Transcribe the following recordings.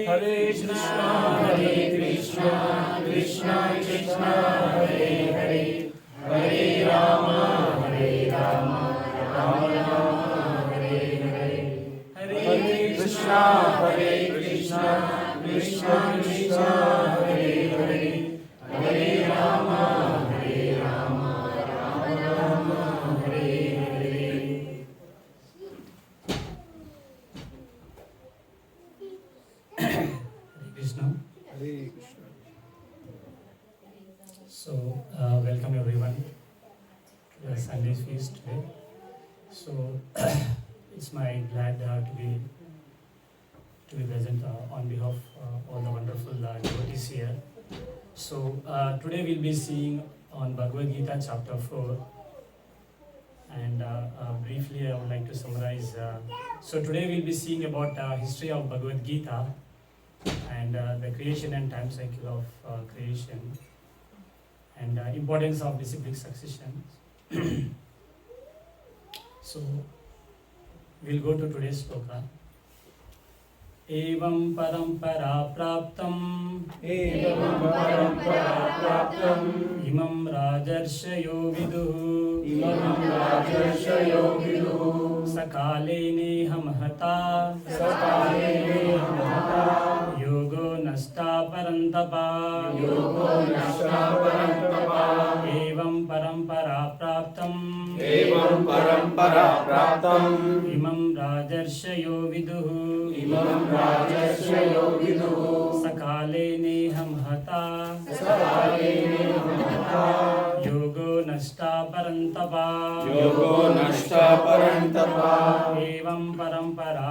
Hare Krishna, Krishna Krishna, Hare Hare, Hare Rama, Rama Rama, Hare Hare. Hare Krishna, Krishna Krishna, Hare Hare, Hare Rama, Rama Rama, Hare Hare. Krishna. Hare Krishna. So, welcome everyone to the Sunday feast today. So, it's my glad to be present on behalf of all the wonderful devotees here. So, today we'll be seeing on Bhagavad-Gita chapter 4. And briefly, I would like to summarize. So, today we'll be seeing about history of Bhagavad-Gita and the creation and time cycle of creation and importance of disciplic succession. So we'll go to today's sloka. Evam parampara praptam imam rajarshayo viduhu sakale nehamhata yogo nasta parantapa evam parampara praptam imam rajarshayo viduhu sakale nehamhata yogo nasta parantapa evam parampara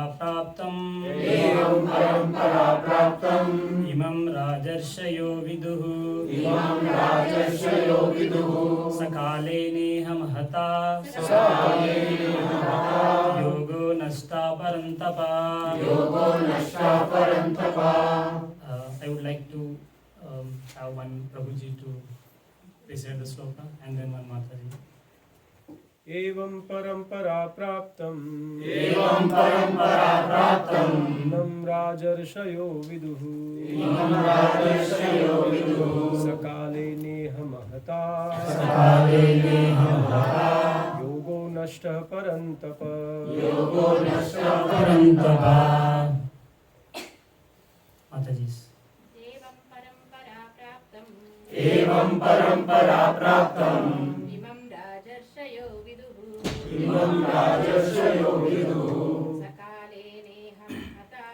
praptam imam rajarshayo viduhu sakale nehamhata yogo nasta parantapa. I would like to have one Prabhuji to recite the sloka and then one Mataji. Evam parampara praptam imam rajarshayo viduhu sakale nehamahata yogo nashta parantapa. Mataji's. Evam parampara praptam imam rajarshayo viduhu sakale nehamhata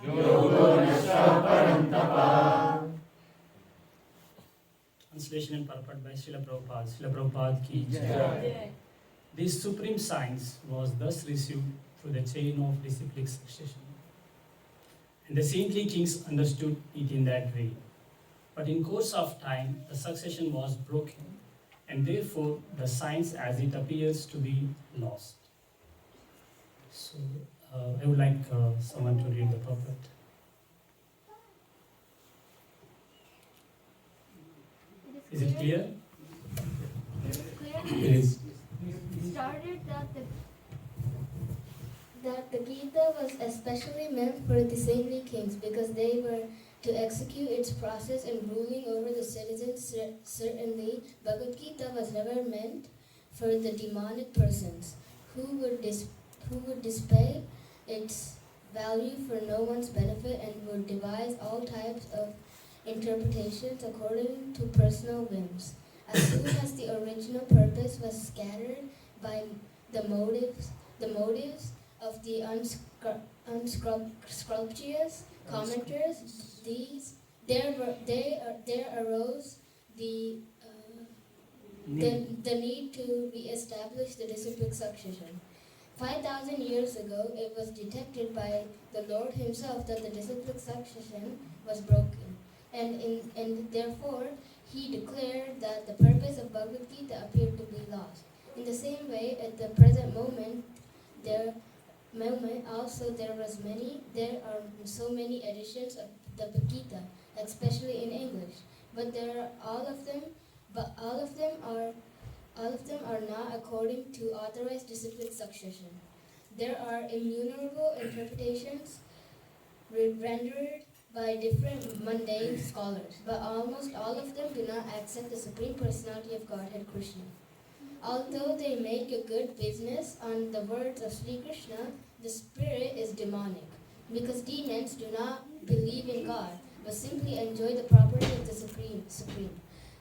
yogo nastah parantapa. Translation and purport by Srila Prabhupada. Srila Prabhupada ki jai. This supreme science was thus received through the chain of disciplic succession. And the saintly kings understood it in that way. But in course of time, the succession was broken, and therefore the science as it appears to be lost. So, I would like someone to read the purport. Is it clear? It is. Started that the Gita was especially meant for the saintly kings because they were to execute its process in ruling over the citizens. Certainly, Bhagavad-Gita was never meant for the demonic persons who would display its value for no one's benefit and would devise all types of interpretations according to personal whims. As soon as the original purpose was scattered by the motives of the unscrupulous commenters, there arose the need to re-establish the disciplic succession. 5,000 years ago, it was detected by the Lord himself that the disciplic succession was broken, and therefore he declared that the purpose of Bhagavad-Gita appeared to be lost. In the same way, at the present moment, there are so many editions of the Gita, especially in English. But all of them are not according to authorized disciplic succession. There are innumerable interpretations rendered by different mundane scholars, but almost all of them do not accept the Supreme Personality of Godhead Krishna. Although they make a good business on the words of Sri Krishna, the spirit is demonic, because demons do not believe in God, but simply enjoy the property of the Supreme.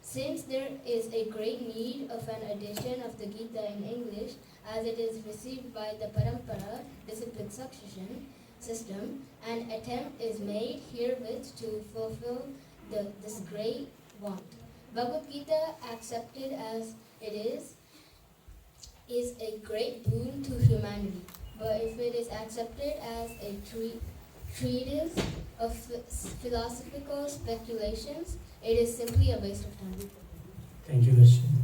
Since there is a great need of an edition of the Gita in English, as it is received by the Parampara, discipline succession system, an attempt is made herewith to fulfill this great want. Bhagavad-Gita, accepted as it is a great boon to humanity. But if it is accepted as a treatise of philosophical speculations, it is simply a waste of time. Thank you, Darshan.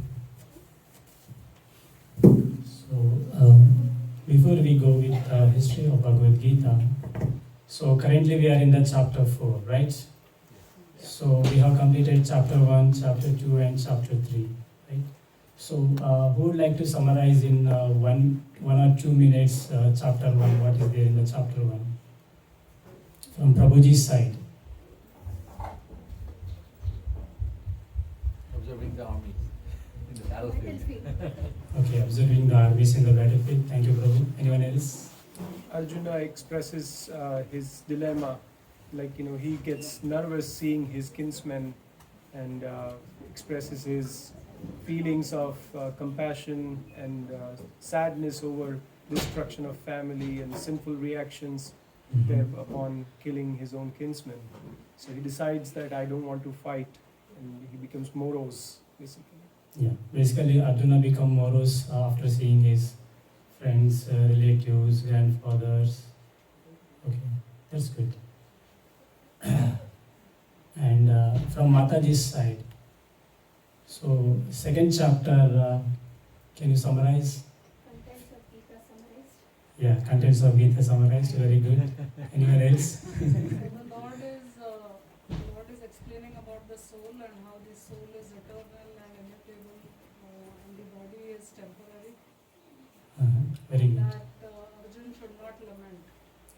So, before we go with history of Bhagavad Gita, so currently we are in the chapter 4, right? So we have completed chapter 1, chapter 2, and chapter 3, right? So who would like to summarize in one or 2 minutes chapter 1, what is there in the chapter 1? From Prabhuji's side. Observing the army in the battlefield. Okay, observing the armies in the battlefield. Thank you, Prabhu. Anyone else? Arjuna expresses his dilemma, like, he gets nervous seeing his kinsmen and expresses his feelings of compassion and sadness over destruction of family and sinful reactions upon killing his own kinsmen. So he decides that I don't want to fight, and he becomes morose, basically. Yeah, basically Arjuna become morose after seeing his friends, relatives, grandfathers. Okay, that's good. And from Mataji's side, so second chapter, can you summarize? Contents of Gita summarized. Yeah, contents of Gita summarized, very good. Anyone else? The Lord is explaining about the soul and how the soul is eternal and immutable, and the body is temporary. Very good. That Arjun should not lament.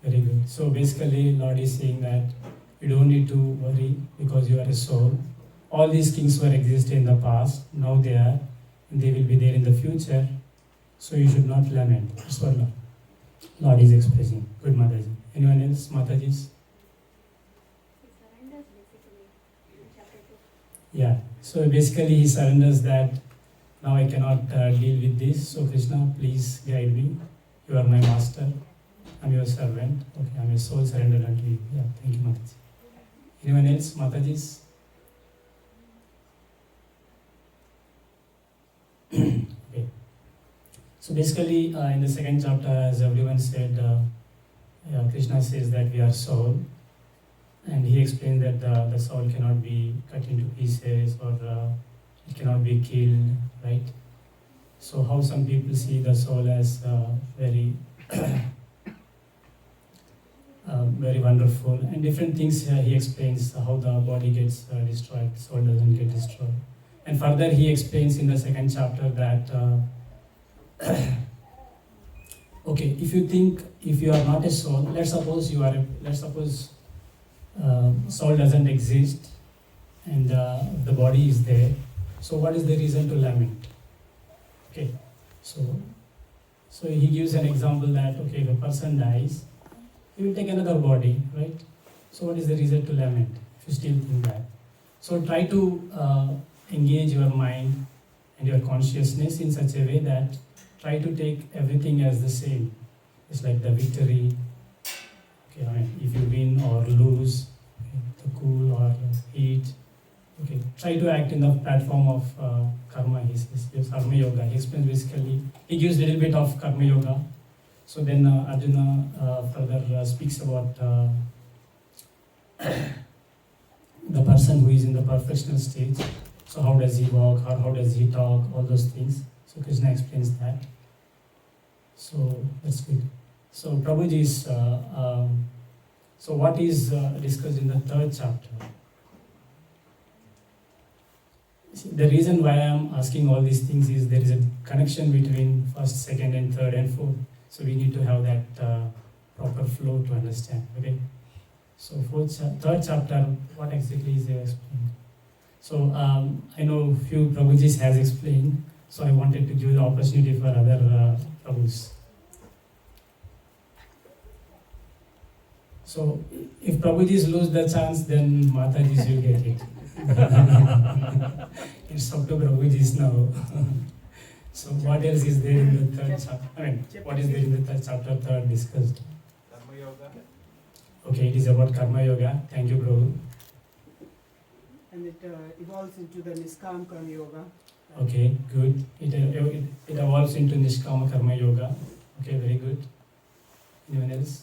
Very good. So basically, Lord is saying that you don't need to worry because you are a soul. All these kings were exist in the past, now they are, and they will be there in the future. So you should not lament. That's what Lord is expressing. Good, Mataji. Anyone else? Mataji's? He surrenders basically in chapter 2. Yeah. So basically, he surrenders that now I cannot deal with this. So Krishna, please guide me. You are my master. I'm your servant. Okay, I'm a soul surrendered unto you. Yeah. Thank you, Mataji. Anyone else? Mataji's? Okay. So basically, in the second chapter, as everyone said, Krishna says that we are soul, and he explained that the soul cannot be cut into pieces or it cannot be killed, right? So how some people see the soul as very very wonderful, and different things he explains how the body gets destroyed, soul doesn't get destroyed. And further he explains in the second chapter that okay, if you are not a soul, let's suppose soul doesn't exist and the body is there, so what is the reason to lament? Okay, so he gives an example that okay, if a person dies, he will take another body, right? So what is the reason to lament if you still think that? So try to engage your mind and your consciousness in such a way that try to take everything as the same. It's like the victory. Okay, I mean, if you win or lose, okay, the cool or heat. Okay, try to act in the platform of karma. He says karma yoga. He explains basically. He gives a little bit of karma yoga. So then Arjuna further speaks about the person who is in the perfectional stage. So how does he walk, or how does he talk, all those things. So Krishna explains that. So that's good. So Prabhuji's, so what is discussed in the third chapter? See, the reason why I am asking all these things is there is a connection between first, second and third and fourth. So we need to have that proper flow to understand. Okay. So third chapter, what exactly is there explained? So I know few Prabhujis has explained. So I wanted to give the opportunity for other Prabhus. So if Prabhujis lose the chance, then Matajis will get it. It's up to Prabhujis now. So what else is there in the third chapter? I mean, what is there in the third chapter, third discussed? Karma Yoga. Okay, it is about Karma Yoga. Thank you, Prabhu. And it evolves into the Niskam Karma Yoga. Okay, good. It evolves into Nishkama Karma Yoga. Okay, very good. Anyone else?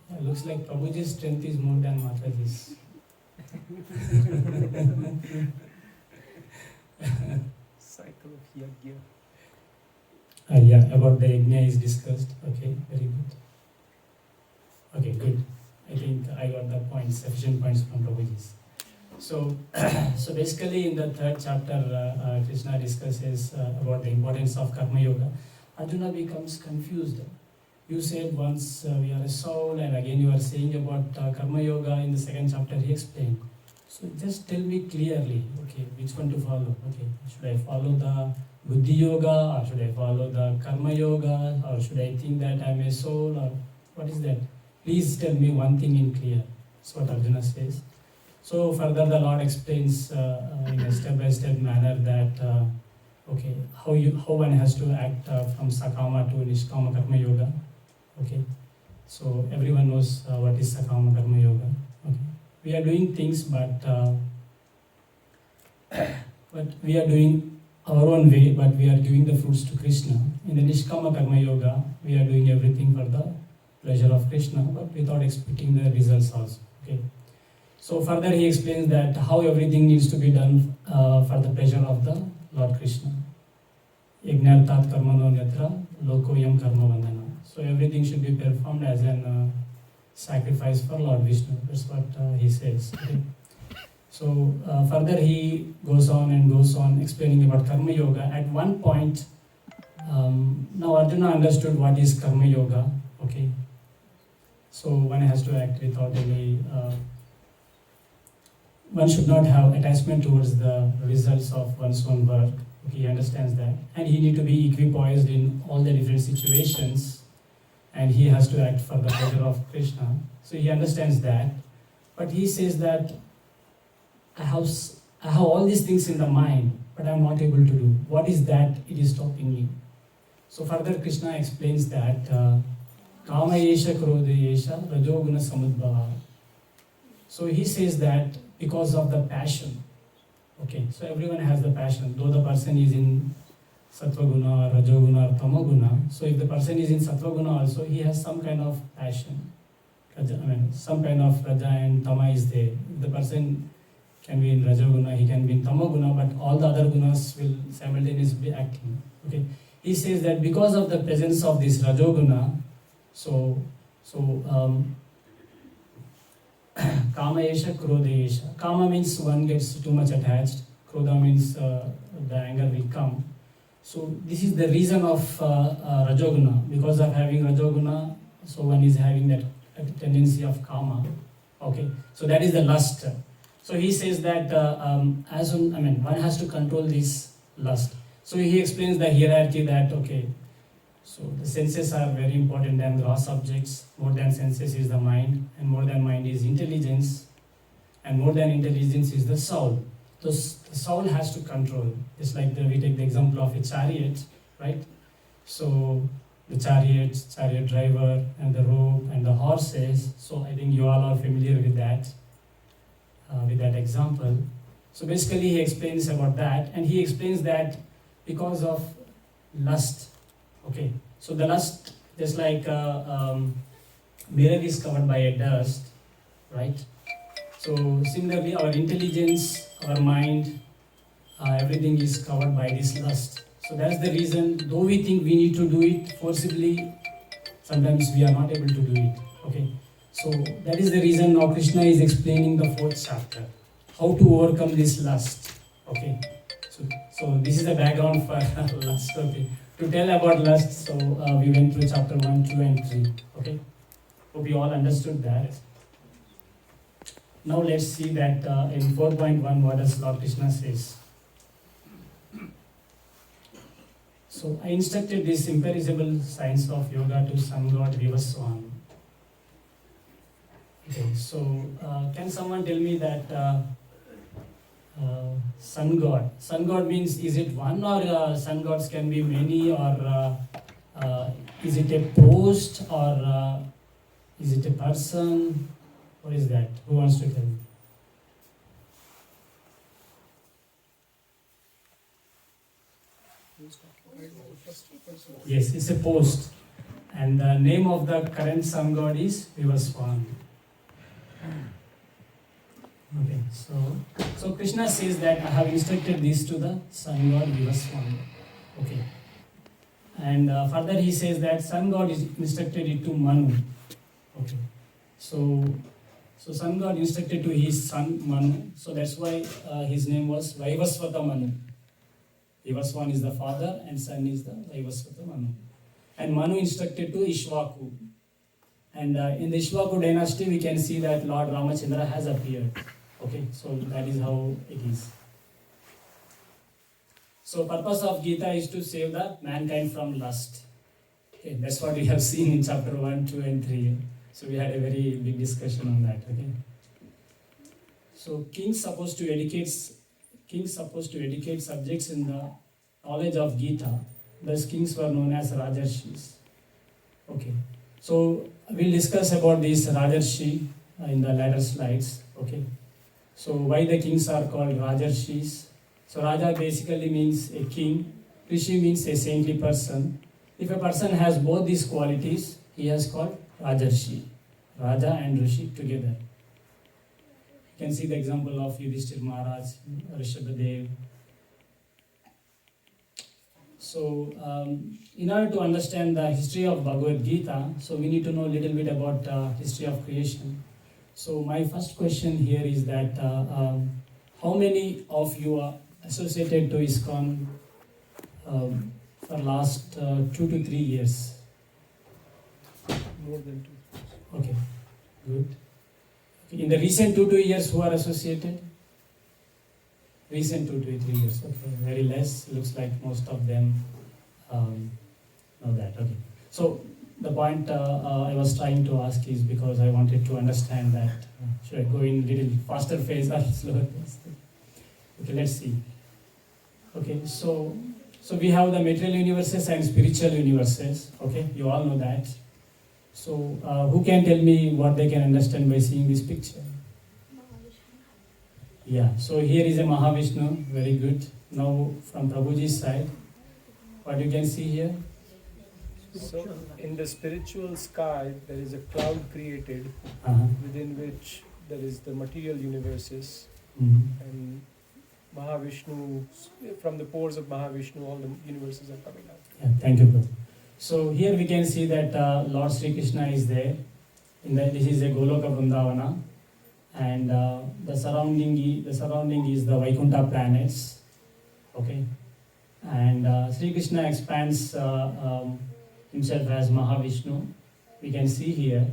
Yeah, looks like Prabhuji's strength is more than Mataji's. Cycle of Yagya. Yeah, about the Yajna is discussed. Okay, very good. Okay, good. I think I got the points, sufficient points from Prabhuji's. So, so basically in the third chapter, Krishna discusses about the importance of Karma Yoga. Arjuna becomes confused. You said once we are a soul, and again you are saying about Karma Yoga in the second chapter. He explained. So just tell me clearly, okay, which one to follow? Okay, should I follow the Buddhi Yoga, or should I follow the Karma Yoga, or should I think that I am a soul, or what is that? Please tell me one thing in clear. That's what Arjuna says. So further the Lord explains in a step-by-step manner that okay, how one has to act from Sakama to Nishkama Karma Yoga. Okay, so everyone knows what is Sakama Karma Yoga. Okay, we are doing things, but we are doing our own way, but we are giving the fruits to Krishna. In the Nishkama Karma Yoga, we are doing everything for the pleasure of Krishna, but without expecting the results also. Okay. So further he explains that how everything needs to be done for the pleasure of the Lord Krishna. Yajnartat karmano nyatra lokoyam karma vandana. So everything should be performed as an sacrifice for Lord Vishnu. That's what he says. Okay. So further he goes on explaining about Karma Yoga. At one point, now Arjuna understood what is Karma Yoga. Okay. So one has to act without any one should not have attachment towards the results of one's own work. Okay, he understands that. And he need to be equipoised in all the different situations, and he has to act for the pleasure of Krishna. So he understands that. But he says that I have all these things in the mind, but I am not able to do. What is that? It is stopping me. So further Krishna explains that Kama Yesha Krodha Yesha Rajoguna Samudbhava. So he says that because of the passion. Okay, so everyone has the passion, though the person is in Sattva Guna or Rajoguna or Tamoguna. So if the person is in Sattva Guna also, he has some kind of passion. Some kind of Raja and Tama is there. If the person can be in Rajoguna, he can be in Tamoguna, but all the other gunas will simultaneously be acting. Okay, he says that because of the presence of this Rajoguna, Kama Yesha, Krodha Yesha. Kama means one gets too much attached. Krodha means the anger will come. So this is the reason of Rajoguna. Because of having Rajoguna, so one is having that tendency of Kama. Okay, so that is the lust. So he says that one has to control this lust. So he explains the hierarchy that okay, so the senses are very important than gross objects. More than senses is the mind, and more than mind is intelligence, and more than intelligence is the soul. So the soul has to control. It's like we take the example of a chariot, right? So the chariot driver, and the rope, and the horses. So I think you all are familiar with that example. So basically he explains about that, and he explains that because of lust. Okay, so the lust, just like mirror is covered by a dust, right? So similarly, our intelligence, our mind, everything is covered by this lust. So that's the reason, though we think we need to do it forcibly, sometimes we are not able to do it. Okay, so that is the reason now Krishna is explaining the fourth chapter, how to overcome this lust. Okay, so So this is the background for lust. Okay. To tell about lust, so we went through chapter 1, 2 and 3. Okay. Hope you all understood that. Now let's see that in 4.1 what does Lord Krishna says. So I instructed this imperishable science of yoga to sun god Vivaswan. Okay, so can someone tell me that sun god? Sun god means, is it one, or sun gods can be many, or is it a post, or is it a person? What is that? Who wants to tell me? Yes, it's a post. And the name of the current sun god is Vivaswan. Okay, so Krishna says that I have instructed this to the sun god Vivaswan. Okay. And further he says that sun god is instructed it to Manu. Okay. So sun god instructed to his son Manu. So that's why his name was Vaivasvata Manu. Vivaswan is the father and son is the Vaivasvata Manu. And Manu instructed to Ishvaku. And in the Ishvaku dynasty we can see that Lord Ramachandra has appeared. Okay, so that is how it is. So purpose of Gita is to save the mankind from lust. Okay, that's what we have seen in chapter 1, 2 and 3. So we had a very big discussion on that. Okay. So kings supposed to educate subjects in the knowledge of Gita. Thus kings were known as Rajashis. Okay. So we'll discuss about these Rajarshi in the later slides. Okay. So why the kings are called Rajarshis? So Raja basically means a king. Rishi means a saintly person. If a person has both these qualities, he is called Rajarshi. Raja and Rishi together. You can see the example of Yudhishthir Maharaj, Rishabhadev. So in order to understand the history of Bhagavad-Gita, so we need to know a little bit about history of creation. So my first question here is that how many of you are associated to ISKCON for last 2 to 3 years? More than 2. Okay, good. In the recent 2 years, who are associated? Recent 2 to 3 years, okay, very less. Looks like most of them know that. Okay, so the point I was trying to ask is because I wanted to understand that should I go in little faster phase or slower phase? Okay, let's see. Okay, so we have the material universes and spiritual universes. Okay, you all know that. So who can tell me what they can understand by seeing this picture? Yeah, so here is a Mahavishnu, very good. Now from Prabhuji's side, what you can see here? So in the spiritual sky, there is a cloud created within which there is the material universes, and Mahavishnu, from the pores of Mahavishnu, all the universes are coming out. Yeah, thank you, Prabhu. So here we can see that Lord Sri Krishna is there. This is a Goloka Vrindavana, and the surrounding is the Vaikuntha planets. Okay, and Sri Krishna expands himself as Mahavishnu. We can see here.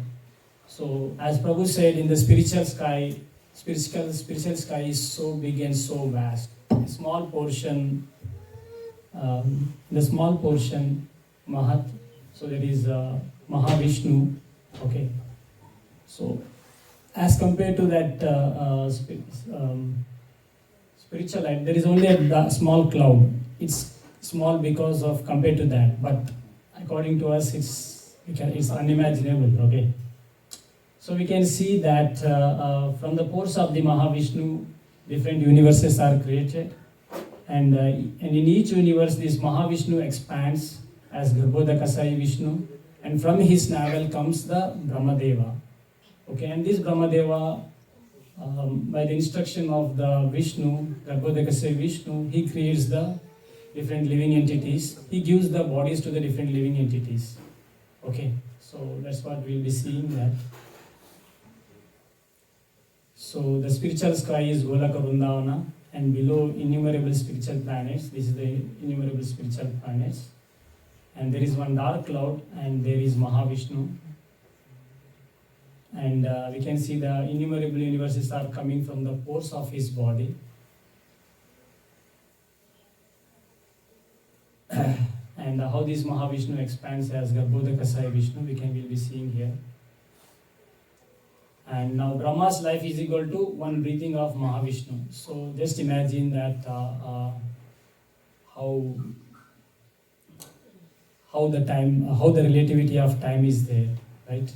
So as Prabhu said, in the spiritual sky is so big and so vast. A small portion, Mahat. So there is Mahavishnu. Okay. So as compared to that spiritual light, there is only a small cloud. It's small because of compared to that, but according to us, it's unimaginable. Okay. So we can see that from the pores of the Mahavishnu, different universes are created, and in each universe, this Mahavishnu expands as Garbhodakasai Vishnu, and from his navel comes the Brahmadeva. Okay, and this Brahmadeva, by the instruction of the Vishnu, Garbhodakasai Vishnu, he creates the different living entities. He gives the bodies to the different living entities. Okay, so that's what we'll be seeing that. So the spiritual sky is Golaka Vrindavana, and below innumerable spiritual planets. This is the innumerable spiritual planets. And there is one dark cloud, and there is Mahavishnu. And we can see the innumerable universes are coming from the pores of his body. And how this Mahavishnu expands as Garbhodakasaya Vishnu, we'll be seeing here. And now Brahma's life is equal to one breathing of Mahavishnu. So just imagine that how the relativity of time is there, right?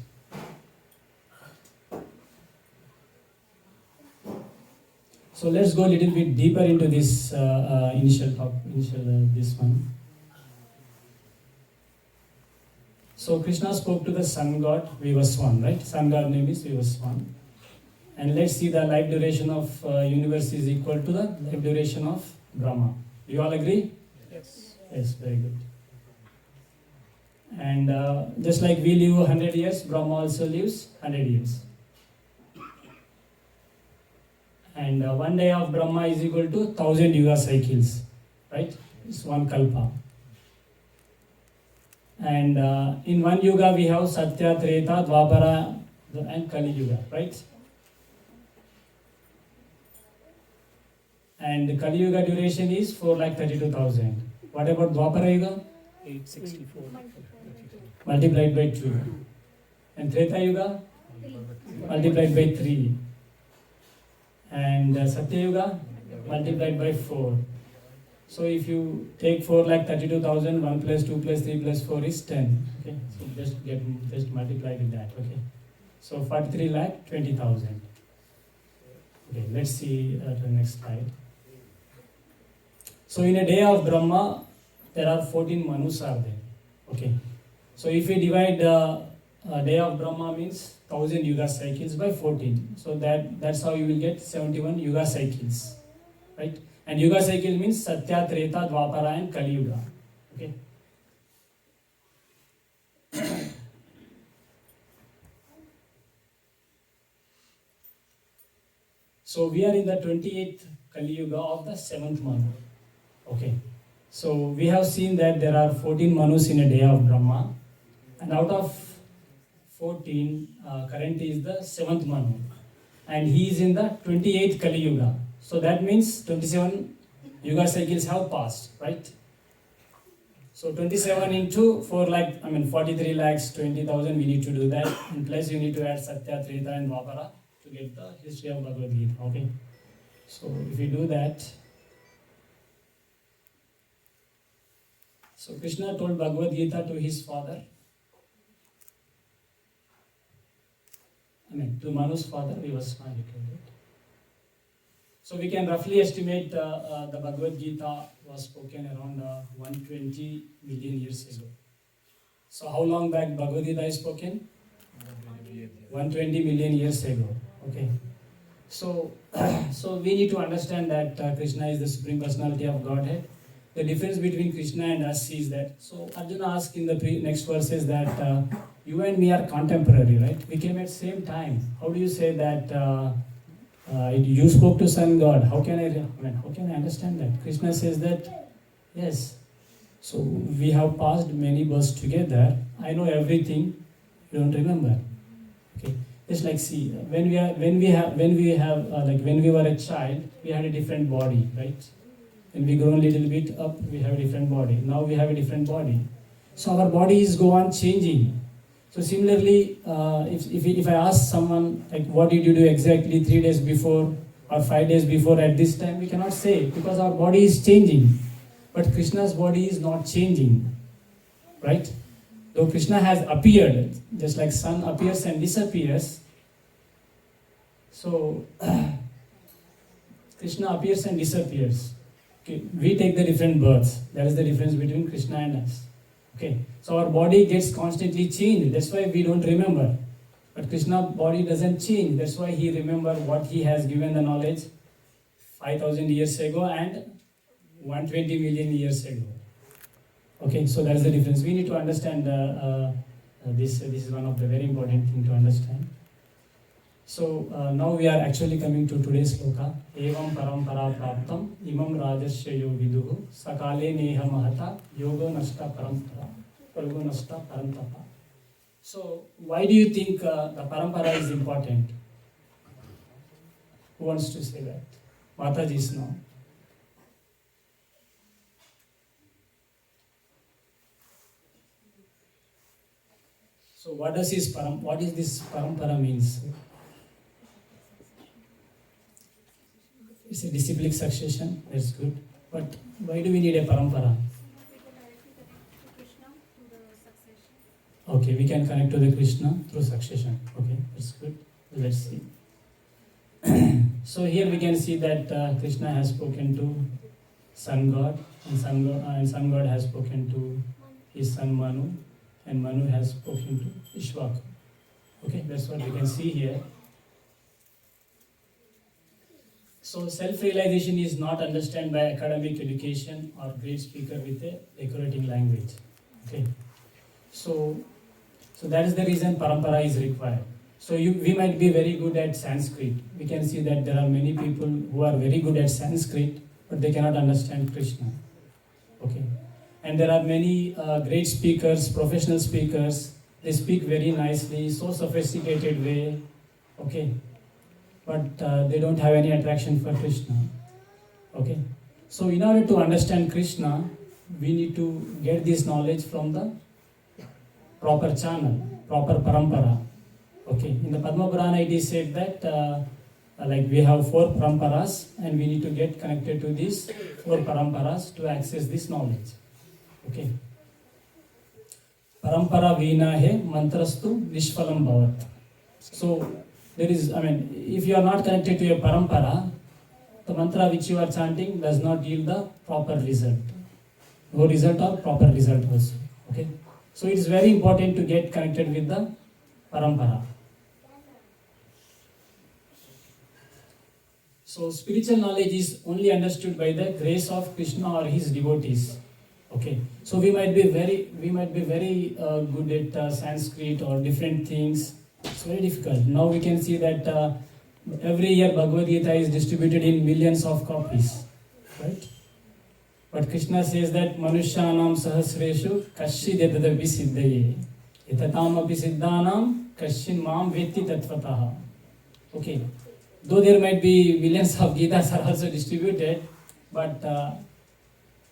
So let's go a little bit deeper into this initial this one. So Krishna spoke to the sun god Vivaswan, right? Sun god name is Vivaswan. And let's see the life duration of universe is equal to the life duration of Brahma. Do you all agree? Yes. Yes, very good. And just like we live 100 years, Brahma also lives 100 years. And 1 day of Brahma is equal to 1000 yuga cycles, right? It's one kalpa. And in one yuga we have Satya, Treta, Dvapara and Kali Yuga, right? And Kali Yuga duration is 4,32,000. What about Dvapara Yuga? 864. Multiplied by 2. And Treta Yuga? Multiplied by 3. And Satya Yuga? Multiplied by 4. So if you take 4,32,000, 1 plus 2 plus 3 plus 4 is 10. Okay, so just multiply with that. Okay, so 43,20,000. Okay, let's see the next slide. So in a day of Brahma, there are 14 Manus are there. Okay, so if we divide a day of Brahma means 1000 yuga cycles by 14. So that's how you will get 71 yuga cycles, right? And yuga cycle means Satya, Treta, Dvapara and Kali Yuga. Okay. So we are in the 28th Kali Yuga of the 7th Manu. Okay. So we have seen that there are 14 Manus in a day of Brahma. And out of 14, currently is the 7th Manu. And he is in the 28th Kali Yuga. So that means 27 yuga cycles have passed, right? So 27 into 43 lakhs 20,000 we need to do that. And plus you need to add Satya, Treta and Dvapara to get the history of Bhagavad-Gita. Okay. So if we do that, so Krishna told Bhagavad-Gita to his father. To Manu's father, Vivaswan. So we can roughly estimate the Bhagavad-Gita was spoken around 120 million years ago. So how long back Bhagavad-Gita is spoken? 120 million years ago. Okay. So we need to understand that Krishna is the Supreme Personality of Godhead. The difference between Krishna and us is that, so Arjuna asked in the next verses that you and me are contemporary, right? We came at same time. How do you say that you spoke to Sun God? How can I understand that? Krishna says that, yes. So we have passed many births together. I know everything. You don't remember. Okay. Just like see, when we were a child, we had a different body, right? When we grow a little bit up, we have a different body. Now we have a different body. So our bodies go on changing. So similarly, if I ask someone, like, what did you do exactly 3 days before or 5 days before at this time, we cannot say because our body is changing. But Krishna's body is not changing, right? Though Krishna has appeared, just like sun appears and disappears. So Krishna appears and disappears. Okay, we take the different births. That is the difference between Krishna and us. Okay, so our body gets constantly changed. That's why we don't remember. But Krishna's body doesn't change. That's why he remembers what he has given the knowledge 5,000 years ago and 120 million years ago. Okay, so that's the difference. We need to understand this. This is one of the very important things to understand. So now we are actually coming to today's sloka. Evam parampara praptam imam rajashya viduhu sakale neha mahata yoga nasta parampara yoga nasta parantapa. So why do you think the parampara is important? Who wants to say that? Mataji is now. So what is this parampara means? It's a disciplic succession, that's good. But why do we need a parampara? Okay, we can connect to the Krishna through succession. Okay, that's good. Let's see. So here we can see that Krishna has spoken to Sun God, and Sun God has spoken to his son Manu, and Manu has spoken to Ishvaka. Okay, that's what we can see here. So self-realization is not understood by academic education or great speaker with a decorating language. Okay, so that is the reason parampara is required. So we might be very good at Sanskrit. We can see that there are many people who are very good at Sanskrit, but they cannot understand Krishna. Okay, and there are many great speakers, professional speakers. They speak very nicely, so sophisticated way. Okay, but they don't have any attraction for Krishna. Okay, so in order to understand Krishna, we need to get this knowledge from the proper channel, proper parampara. Okay, in the Padma Purana it is said that like we have 4 paramparas and we need to get connected to these 4 paramparas to access this knowledge. Okay. Parampara veena he mantrastu nishphalam bhavat. So there is, if you are not connected to a parampara, the mantra which you are chanting does not yield the proper result. No result or proper result also. Okay. So it is very important to get connected with the parampara. So spiritual knowledge is only understood by the grace of Krishna or his devotees. Okay. So we might be very good at Sanskrit or different things. It's very difficult. Now we can see that every year Bhagavad-Gita is distributed in millions of copies, right? But Krishna says that Manushyanam sahasreshu kashid etadapi siddhaye etatam api siddhanam kashin mam vetti tatvataha. Okay. Though there might be millions of Gitas are also distributed, but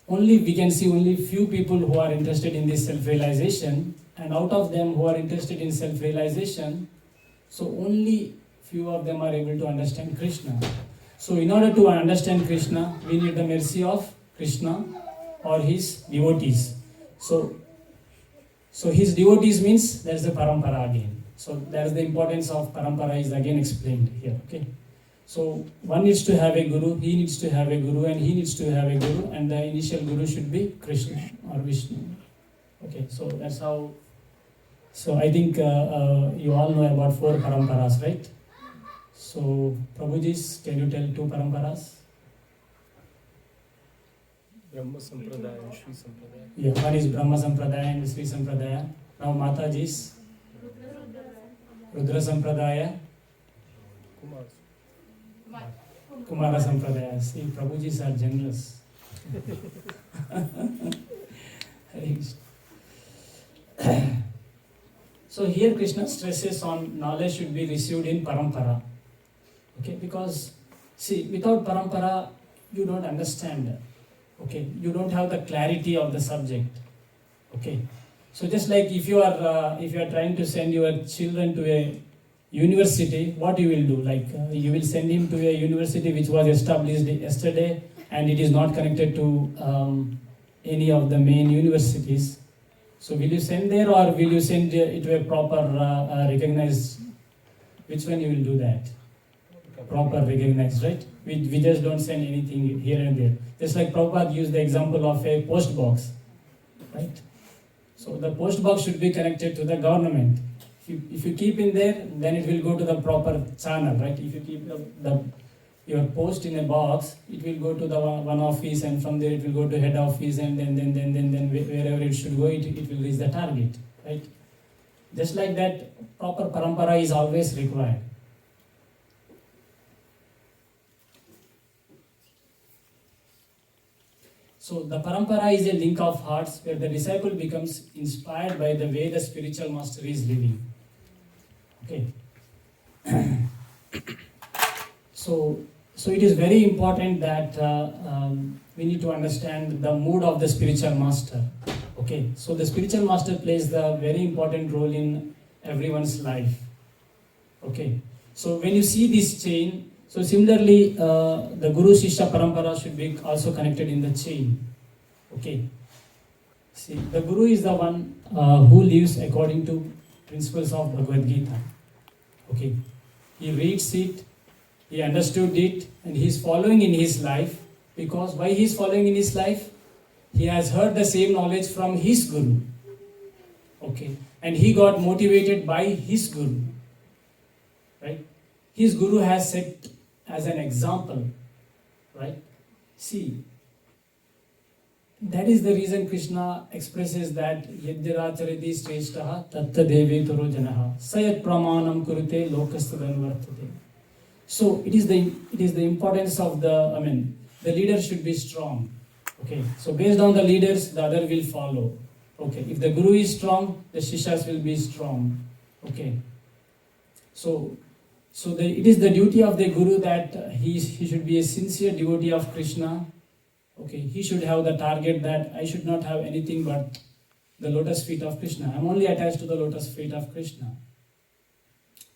we can see only few people who are interested in this self-realization, and out of them who are interested in self-realization, so only few of them are able to understand Krishna. So in order to understand Krishna, we need the mercy of Krishna or his devotees. So his devotees means there is a parampara again. So there is the importance of parampara is again explained here. Okay. So one needs to have a guru, he needs to have a guru, and he needs to have a guru, and the initial guru should be Krishna or Vishnu. Okay, so that's how. So I think you all know about 4 paramparas, right? So Prabhujis, can you tell 2 paramparas? Brahma Sampradaya and Sri Sampradaya. Yeah, one is Brahma Sampradaya and Sri Sampradaya. Now Mataji's Rudra Sampradaya, Kumara Sampradaya. See, Prabhujis are generous. So here Krishna stresses on knowledge should be received in parampara. Okay, because see, without parampara you don't understand. Okay, you don't have the clarity of the subject. Okay, so just like if you are trying to send your children to a university, what you will do? Like you will send him to a university which was established yesterday and it is not connected to any of the main universities. So will you send there or will you send it to a proper recognized? Which one you will do that? Proper recognized, right? We just don't send anything here and there. Just like Prabhupada used the example of a post box, right? So the post box should be connected to the government. If you keep in there, then it will go to the proper channel, right? If you keep your post in a box, it will go to the one office, and from there it will go to head office, and then wherever it should go, it will reach the target, right? Just like that, proper parampara is always required. So the parampara is a link of hearts where the disciple becomes inspired by the way the spiritual master is living. Okay. So it is very important that we need to understand the mood of the spiritual master. Okay. So the spiritual master plays the very important role in everyone's life. Okay. So when you see this chain, so similarly, the Guru Shishya Parampara should be also connected in the chain. Okay. See, the Guru is the one who lives according to principles of Bhagavad-Gita. Okay. He reads it, he understood it, and he is following in his life. Because why he is following in his life? He has heard the same knowledge from his Guru. Okay. And he got motivated by his Guru. Right? His Guru has set as an example, right? See, that is the reason Krishna expresses that Yadyaracharati Shreshtaha Tatta Deve Taro Janaha Sayat Pramanam Kurute Lokastadan Vartate. So it is the importance of the leader should be strong. Okay, so based on the leaders, the other will follow. Okay, if the Guru is strong, the Shishas will be strong. Okay, so it is the duty of the Guru that he should be a sincere devotee of Krishna. Okay, he should have the target that I should not have anything but the lotus feet of Krishna. I am only attached to the lotus feet of Krishna.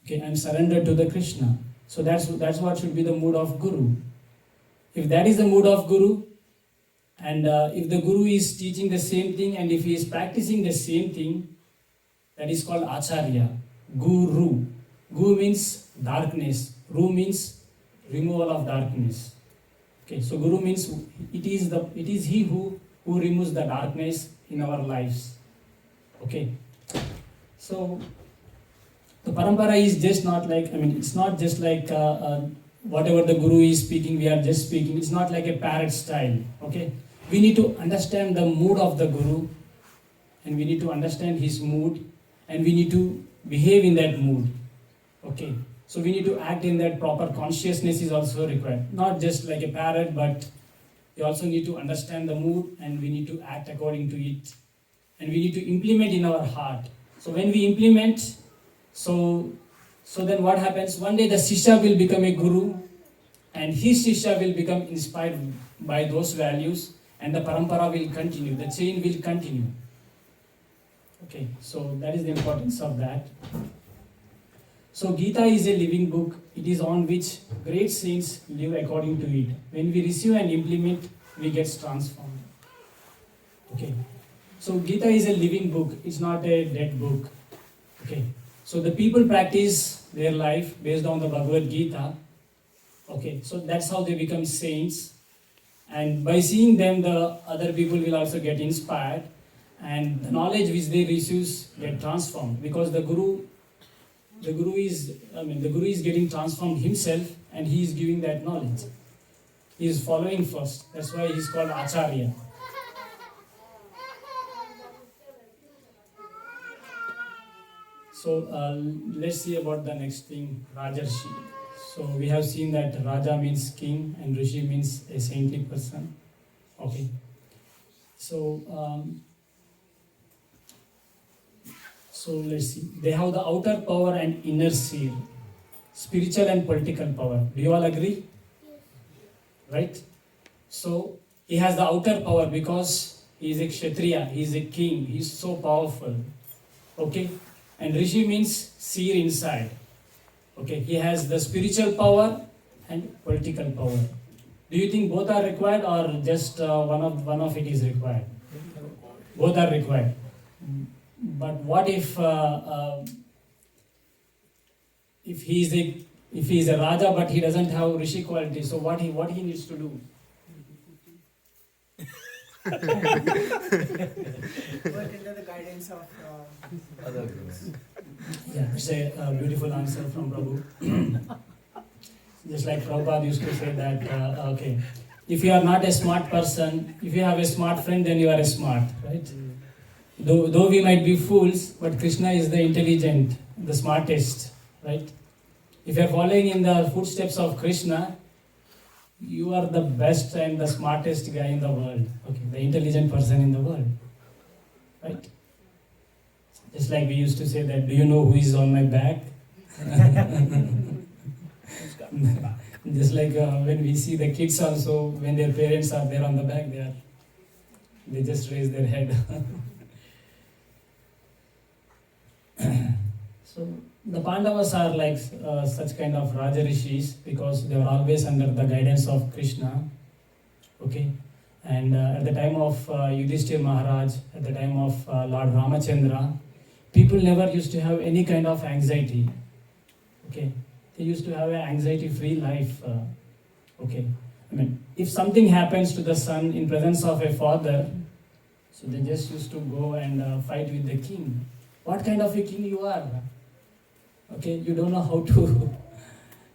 Okay, I am surrendered to the Krishna. So that's what should be the mood of Guru. If that is the mood of Guru, and if the Guru is teaching the same thing and if he is practicing the same thing, that is called Acharya, Guru. Gu means darkness. Ru means removal of darkness. Okay, so Guru means it is he who removes the darkness in our lives. Okay, so the parampara is just not like, it's not just like whatever the Guru is speaking, we are just speaking. It's not like a parrot style. Okay, we need to understand the mood of the Guru, and we need to understand his mood, and we need to behave in that mood. Okay, so we need to act in that. Proper consciousness is also required. Not just like a parrot, but we also need to understand the mood and we need to act according to it. And we need to implement in our heart. So when we implement, so then what happens? One day the Shishya will become a Guru and his Shishya will become inspired by those values and the parampara will continue, the chain will continue. Okay, so that is the importance of that. So Gita is a living book. It is on which great saints live according to it. When we receive and implement, we get transformed. Okay. So Gita is a living book. It's not a dead book. Okay. So the people practice their life based on the Bhagavad-Gita. Okay. So that's how they become saints. And by seeing them, the other people will also get inspired. And the knowledge which they receive get transformed. Because the Guru is getting transformed himself and he is giving that knowledge. He is following first. That's why he is called Acharya. So let's see about the next thing, Rajashish. So we have seen that Raja means king and Rishi means a saintly person. Okay. So let's see. They have the outer power and inner seal, spiritual and political power. Do you all agree? Right? So he has the outer power because he is a Kshatriya, he is a king, he is so powerful. Okay? And Rishi means seer inside. Okay? He has the spiritual power and political power. Do you think both are required or just one of it is required? Both are required. But what if he is a Raja but he doesn't have Rishi quality? So what he needs to do? Work under the guidance of Other gurus. Yeah, it's a beautiful answer from Prabhu. Just like Prabhupada used to say that, okay, if you are not a smart person, if you have a smart friend, then you are a smart, right? Though we might be fools, but Krishna is the intelligent, the smartest, right? If you are following in the footsteps of Krishna, you are the best and the smartest guy in the world, okay, the intelligent person in the world, right? Just like we used to say that, do you know who is on my back? Just like when we see the kids also, when their parents are there on the back, they just raise their head. So the Pandavas are like such kind of Rajashish because they were always under the guidance of Krishna. Okay, and at the time of Yudhishthir Maharaj, at the time of Lord Ramachandra, people never used to have any kind of anxiety. Okay, they used to have an anxiety-free life. Okay, I mean, if something happens to the son in presence of a father, so they just used to go and fight with the king. What kind of a king you are? Okay, you don't know how to.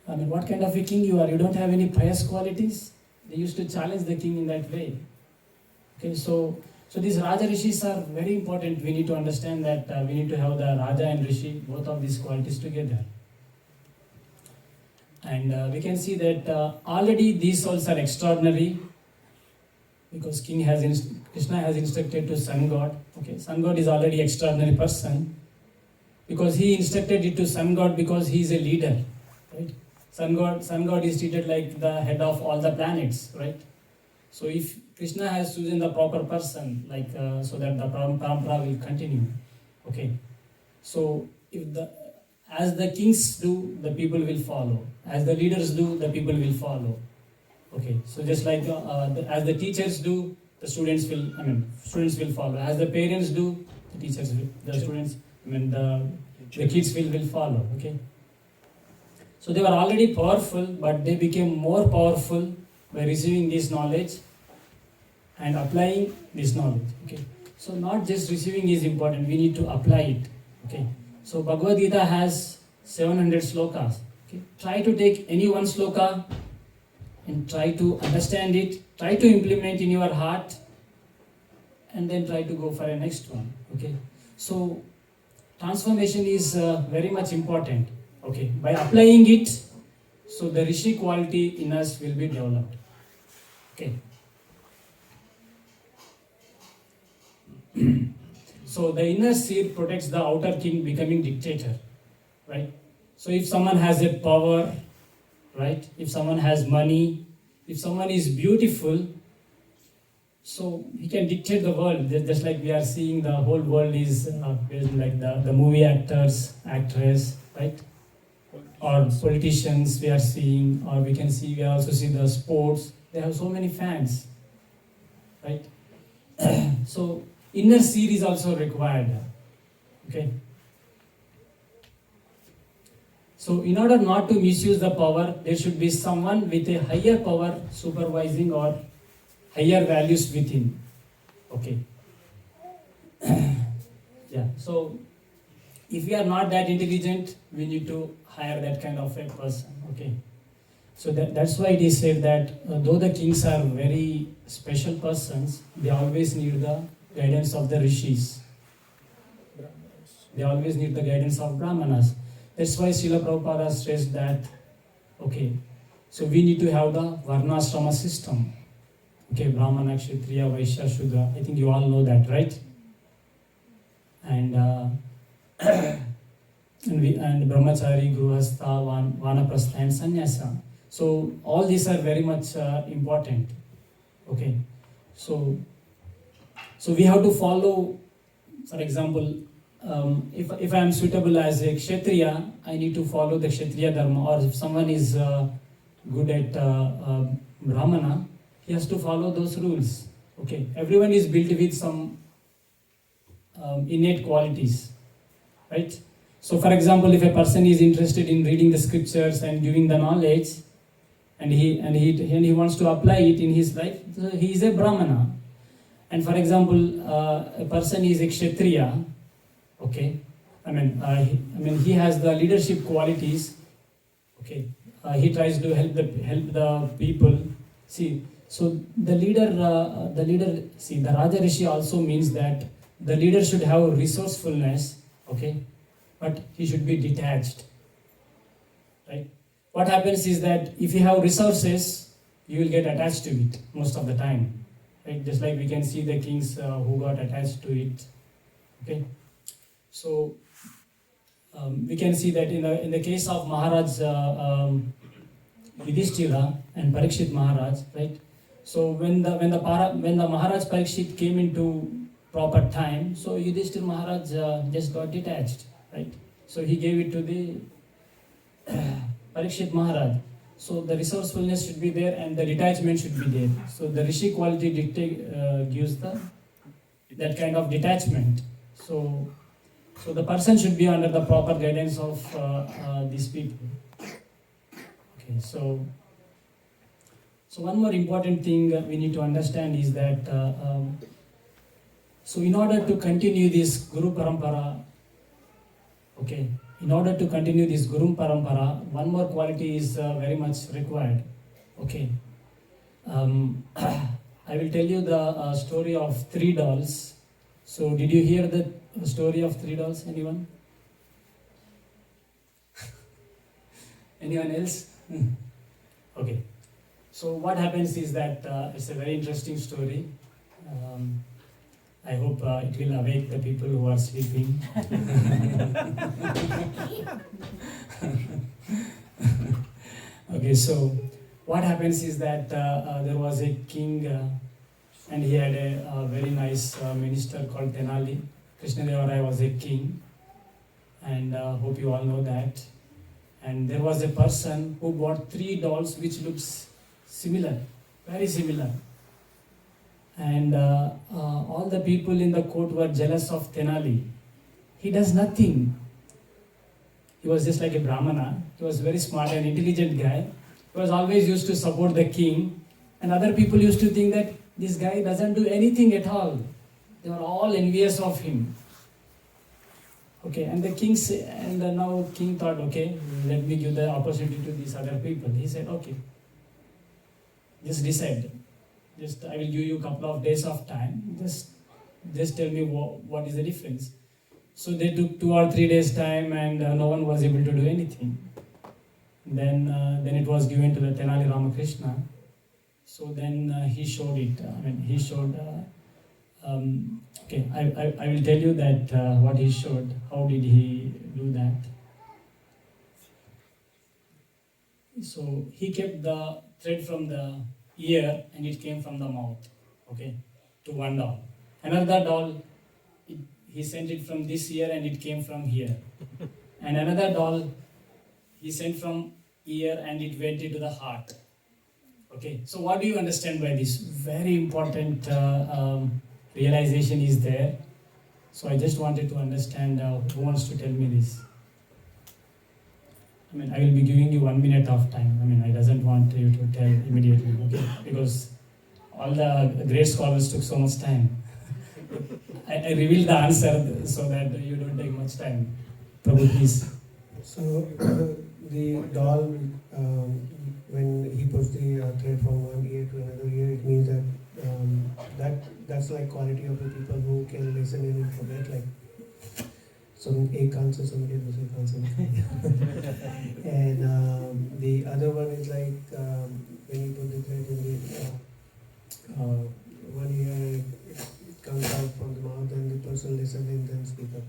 I mean, what kind of a king you are? You don't have any pious qualities. They used to challenge the king in that way. Okay, so these Raja Rishis are very important. We need to understand that we need to have the Raja and Rishi, both of these qualities together. And we can see that already these souls are extraordinary because Krishna has instructed to Sun God. Okay, Sun God is already extraordinary person because he instructed it to Sun God because he is a leader, right? Sun God is treated like the head of all the planets, right? So if Krishna has chosen the proper person, like so that the parampara will continue, okay. So as the kings do, the people will follow. As the leaders do, the people will follow. Okay. So just like as the teachers do, the students will follow. As the parents do, the teachers will, the students, the kids will follow. Okay. So they were already powerful, but they became more powerful by receiving this knowledge and applying this knowledge. Okay. So not just receiving is important, we need to apply it. Okay. So Bhagavad-Gita has 700 slokas. Okay. Try to take any one sloka and try to understand it, try to implement in your heart, and then try to go for a next one. Okay. So transformation is very much important. Okay. By applying it, so the Rishi quality in us will be developed. Okay. So the inner seed protects the outer king becoming dictator, right? So if someone has a power, right? If someone has money, if someone is beautiful, so he can dictate the world. Just like we are seeing the whole world is like the movie actors, actress, right? Or politicians we are seeing, or we also see the sports. They have so many fans, right? So inner seed is also required. Okay. So in order not to misuse the power, there should be someone with a higher power supervising or higher values within. Okay. Yeah. So if we are not that intelligent, we need to hire that kind of a person. Okay. So that's why it is said that though the kings are very special persons, they always need the guidance of the rishis. They always need the guidance of brahmanas. That's why Srila Prabhupada stressed that, okay, so we need to have the varnashrama system. Okay, Brahmana, Kshatriya, Vaishya, Shudra. I think you all know that, right? And and Brahmachari, Gruhastha, Vanaprastha and Sannyasa. So all these are very much important. Okay, so we have to follow. For example, if I am suitable as a Kshatriya, I need to follow the Kshatriya Dharma. Or if someone is good at Brahmana, he has to follow those rules. Okay, everyone is built with some innate qualities, right? So, for example, if a person is interested in reading the scriptures and giving the knowledge, and he wants to apply it in his life, so he is a Brahmana. And for example, a person is a Kshatriya. Okay, he has the leadership qualities. Okay, he tries to help the people. See, so the leader. See, the Raja Rishi also means that the leader should have resourcefulness. Okay, but he should be detached. Right. What happens is that if you have resources, you will get attached to it most of the time. Right? Just like we can see the kings who got attached to it. Okay, so we can see that in the case of Maharaj Yudhishthira and Parikshit Maharaj, right? So when the Maharaj Parikshit came into proper time, so Yudhishthira Maharaj just got detached, right? So he gave it to the Parikshit Maharaj. So the resourcefulness should be there and the detachment should be there. So the Rishi quality gives that kind of detachment. So the person should be under the proper guidance of these people. Okay, so one more important thing we need to understand is that so in order to continue this Guru Parampara, okay, in order to continue this Guru Parampara, one more quality is very much required. Okay, I will tell you the story of 3 dolls. So did you hear the story of 3 dolls? Anyone? Anyone else? Okay. So what happens is that it's a very interesting story. I hope it will awake the people who are sleeping. Okay, so what happens is that there was a king and he had a very nice minister called Tenali. Krishnadeva Rai was a king, and hope you all know that. And there was a person who bought 3 dolls which looks similar, very similar. And all the people in the court were jealous of Tenali. He does nothing. He was just like a Brahmana. He was very smart and intelligent guy. He was always used to support the king. And other people used to think that this guy doesn't do anything at all. They were all envious of him. Okay, and the king now king thought, okay, let me give the opportunity to these other people. He said, okay, just decide. I will give you a couple of days of time. Just tell me what is the difference. So they took 2 or 3 days time, and no one was able to do anything. Then it was given to the Tenali Ramakrishna. So then he showed it. He showed. Okay, I will tell you that what he showed. How did he do that? So he kept the thread from the ear and it came from the mouth. Okay, to one doll. Another doll, he sent it from this ear and it came from here. And another doll, he sent from ear and it went into the heart. Okay, so what do you understand by this? Very important realization is there. So I just wanted to understand who wants to tell me this. I will be giving you 1 minute of time. I doesn't want you to tell immediately, okay? Because all the great scholars took so much time. I revealed the answer so that you don't take much time. Prabhu, please. So the doll, when he puts the thread from one ear to another ear, it means that that's like quality of the people who can listen and forget, like some एक कान से सुन के दूसरे कान से and the other one is like when you put the thread in the one ear, it comes out from the mouth and the person listens and then speak up,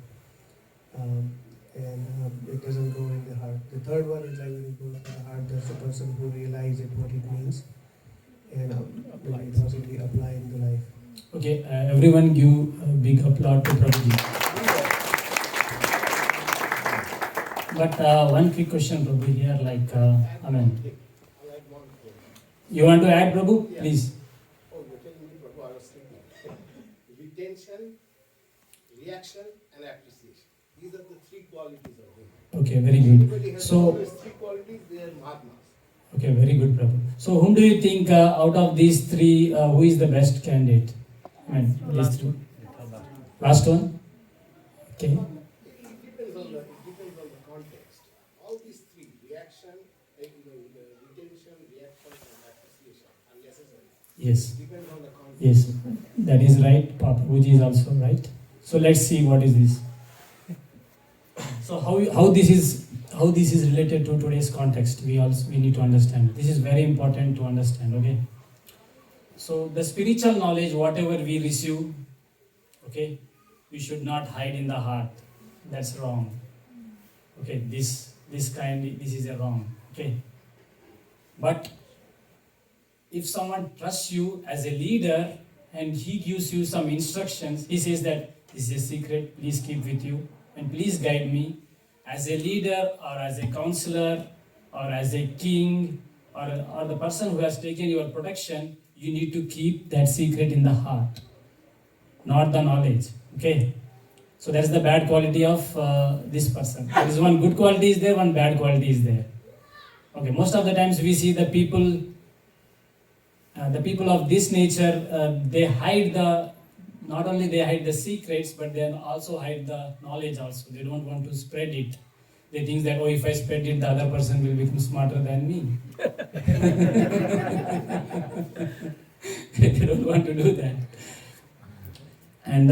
and it doesn't go in the heart. The third one is like when it goes to the heart, that's the person who realizes what it means and possibly apply in the life. Okay, everyone give a big applaud to Prabhuji. But one quick question, Prabhu, here, You want to add, Prabhu? Yeah. Please. Oh, you're telling me, Prabhu, I was thinking. Retention, reaction, and appreciation. These are the 3 qualities of him. Okay, very good. Everybody has these 3 qualities, they are Mahatmas. Okay, very good, Prabhu. So, whom do you think out of these 3, who is the best candidate? These 3. Last one? Okay. It depends on the context. All these 3, reaction, retention, reaction, and appreciation, are necessary. Yes. It depends on the context. Yes, that is right. Prabhuji is also right. So let's see what is this. So how this is how this is related to today's context, we need to understand. This is very important to understand, okay? So the spiritual knowledge, whatever we receive, okay, we should not hide in the heart. That's wrong. Okay, this is a wrong, okay? But if someone trusts you as a leader and he gives you some instructions, he says that this is a secret, please keep with you and please guide me. As a leader or as a counselor or as a king or the person who has taken your protection, you need to keep that secret in the heart, not the knowledge, okay? So that's the bad quality of this person. There is one good quality is there, one bad quality is there. Okay, most of the times we see the people of this nature, they hide not only they hide the secrets, but they also hide the knowledge also. They don't want to spread it. They think that, if I spread it, the other person will become smarter than me. They don't want to do that. And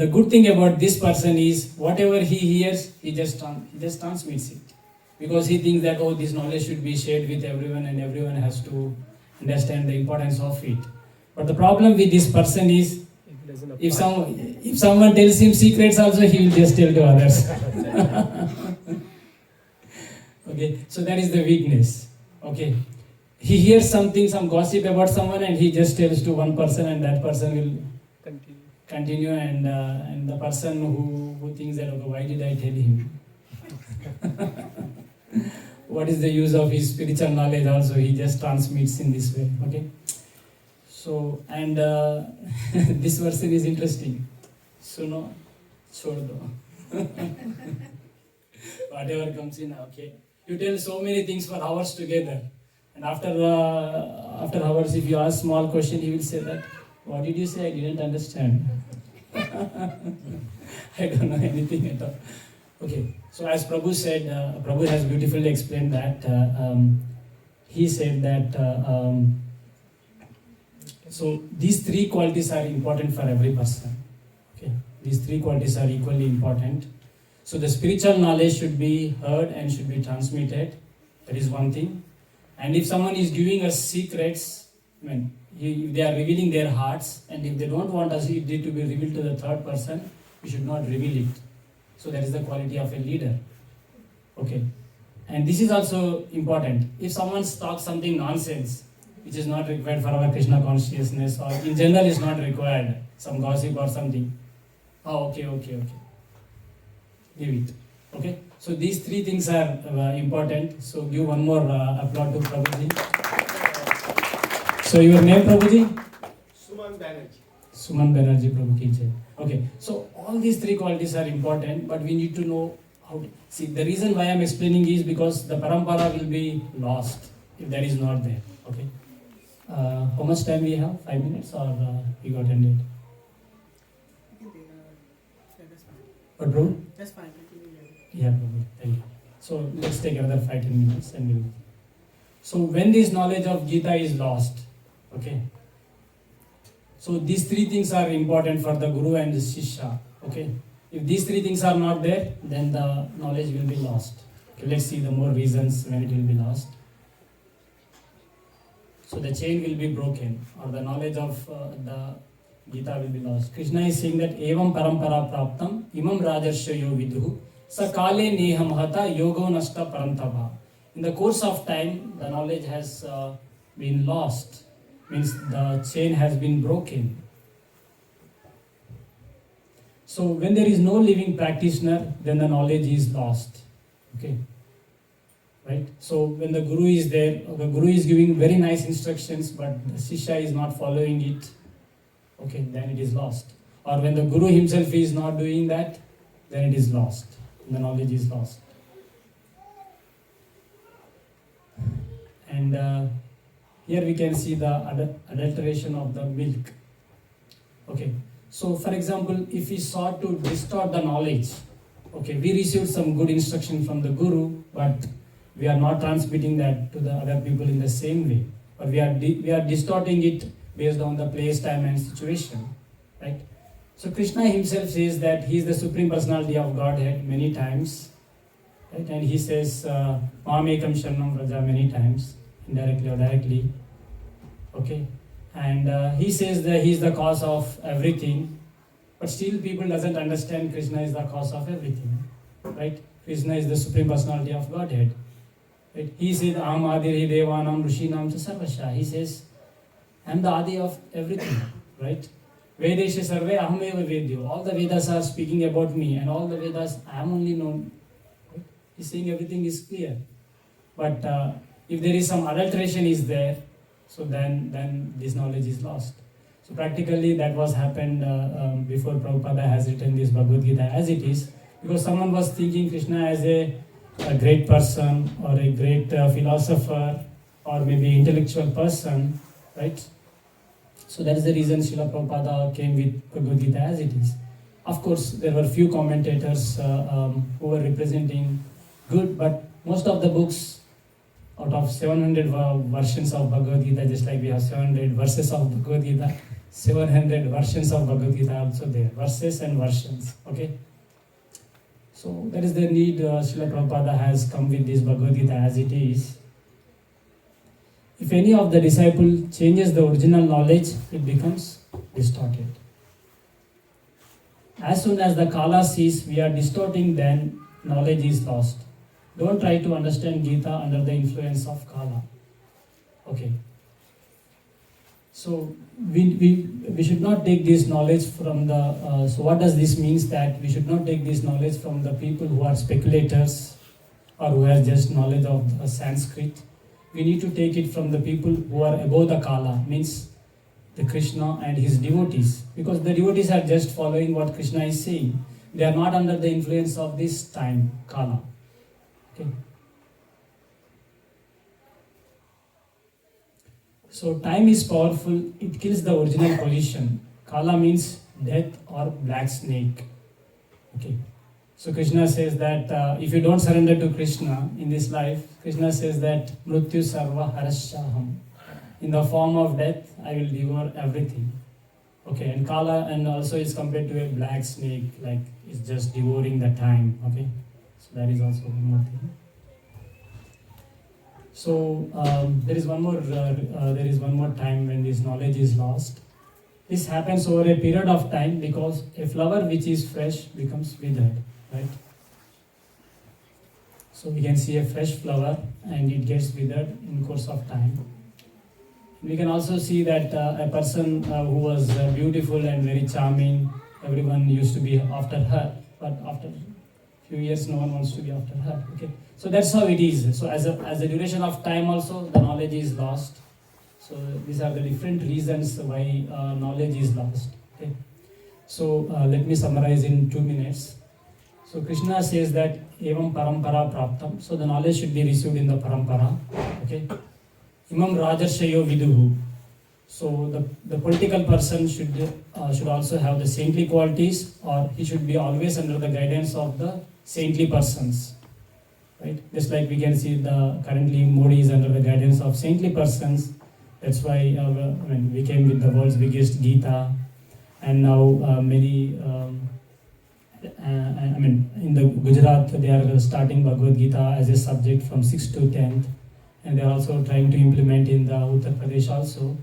the good thing about this person is, whatever he hears, he just transmits it. Because he thinks that, this knowledge should be shared with everyone and everyone has to understand the importance of it. But the problem with this person is, if someone tells him secrets also, he will just tell to others. Okay, so that is the weakness. Okay, he hears something, some gossip about someone, and he just tells to one person, and that person will continue, and the person who thinks that, why did I tell him? What is the use of his spiritual knowledge also? He just transmits in this way. Okay. So, and this version is interesting. Suno, chhod do. Whatever comes in, okay. You tell so many things for hours together, and after hours, if you ask small question, he will say that, what did you say? I didn't understand. I don't know anything at all. Okay. So as Prabhu said, Prabhu has beautifully explained that. He said that. So these three qualities are important for every person. Okay, these three qualities are equally important. So the spiritual knowledge should be heard and should be transmitted. That is one thing. And if someone is giving us secrets, if they are revealing their hearts, and if they don't want us it to be revealed to the third person, we should not reveal it. So that is the quality of a leader. Okay, and this is also important. If someone talks something nonsense, which is not required for our Krishna consciousness, or in general is not required, some gossip or something. Okay. Leave it. Okay. So these three things are important. So give one more applaud to Prabhuji. So your name, Prabhuji? Suman Banerjee. Suman Banerjee, Prabhu ki jai. Okay. So all these three qualities are important, but we need to know how to see. The reason why I am explaining is because the parampara will be lost if that is not there. Okay. How much time we have? 5 minutes or we got ended? That's fine. What, bro? That's fine. Yeah, Prabhu. Thank you. So let's take another 5-10 minutes and we'll. So when this knowledge of Gita is lost, okay. So these three things are important for the Guru and the Shishya. Okay. If these three things are not there, then the knowledge will be lost. Okay, let's see the more reasons when it will be lost. So the chain will be broken, or the knowledge of the Gita will be lost. Krishna is saying that evam parampara praptam imam rajarshayo viduhu sakale neham hata yogo nasta parantava. In the course of time, the knowledge has been lost. Means the chain has been broken. So when there is no living practitioner, then the knowledge is lost. Okay. Right? So when the Guru is there, the Guru is giving very nice instructions, but the Shishya is not following it, okay, then it is lost. Or when the Guru himself is not doing that, then it is lost. The knowledge is lost. And here we can see the adulteration of the milk. Okay. So for example, if we sought to distort the knowledge, okay, we received some good instruction from the Guru, but we are not transmitting that to the other people in the same way, or we are distorting it based on the place, time, and situation, right? So Krishna himself says that he is the Supreme Personality of Godhead many times, right? And he says Mamekam Sharanam Vraja many times, indirectly or directly. Okay, and he says that he is the cause of everything, but still people doesn't understand Krishna is the cause of everything, right? Krishna is the Supreme Personality of Godhead. Right? He said, Aham Adir Devanam Rishinam cha Sarvasya. He says, I am the Adi of everything, right? Vedesha Sarve Ahameva Vedyo. All the Vedas are speaking about me, and all the Vedas I am only known. Right? He's saying everything is clear. But if there is some adulteration is there, so then this knowledge is lost. So practically that was happened before Prabhupada has written this Bhagavad-Gita as it is, because someone was thinking Krishna as a great person or a great philosopher or maybe intellectual person, right? So that is the reason Srila Prabhupada came with Bhagavad-Gita as it is. Of course, there were few commentators who were representing good, but most of the books, out of 700 versions of Bhagavad-Gita, just like we have 700 verses of Bhagavad-Gita, 700 versions of Bhagavad-Gita are also there, verses and versions, okay? So that is the need Srila Prabhupada has come with this Bhagavad-Gita as it is. If any of the disciple changes the original knowledge, it becomes distorted. As soon as the Kala sees we are distorting, then knowledge is lost. Don't try to understand Gita under the influence of Kala. Okay. So we should not take this knowledge from the, so what does this mean? That we should not take this knowledge from the people who are speculators or who have just knowledge of the Sanskrit. We need to take it from the people who are above the Kala, means the Krishna and his devotees. Because the devotees are just following what Krishna is saying. They are not under the influence of this time, Kala. Okay. So time is powerful, it kills the original position. Kala means death or black snake. Okay. So Krishna says that if you don't surrender to Krishna in this life, Krishna says that Mrityu Sarva Harashaham. In the form of death, I will devour everything. Okay, and Kala, and also is compared to a black snake, like it's just devouring the time. Okay, so that is also one more thing. So there is one more time when this knowledge is lost. This happens over a period of time because a flower which is fresh becomes withered, right? So we can see a fresh flower and it gets withered in course of time. We can also see that a person who was beautiful and very charming, everyone used to be after her, but after a few years no one wants to be after her. Okay, so that's how it is. So as a duration of time also the knowledge is lost. So these are the different reasons why knowledge is lost. Okay, so let me summarize in 2 minutes. So Krishna says that evam parampara praptam. So the knowledge should be received in the parampara. Okay. Imam Rajashayo Viduhu. So the political person should also have the saintly qualities, or he should be always under the guidance of the saintly persons. Right? Just like we can see currently Modi is under the guidance of saintly persons. That's why we came with the world's biggest Gita, and now many. In the Gujarat they are starting Bhagavad-Gita as a subject from 6th to 10th. And they are also trying to implement in the Uttar Pradesh also.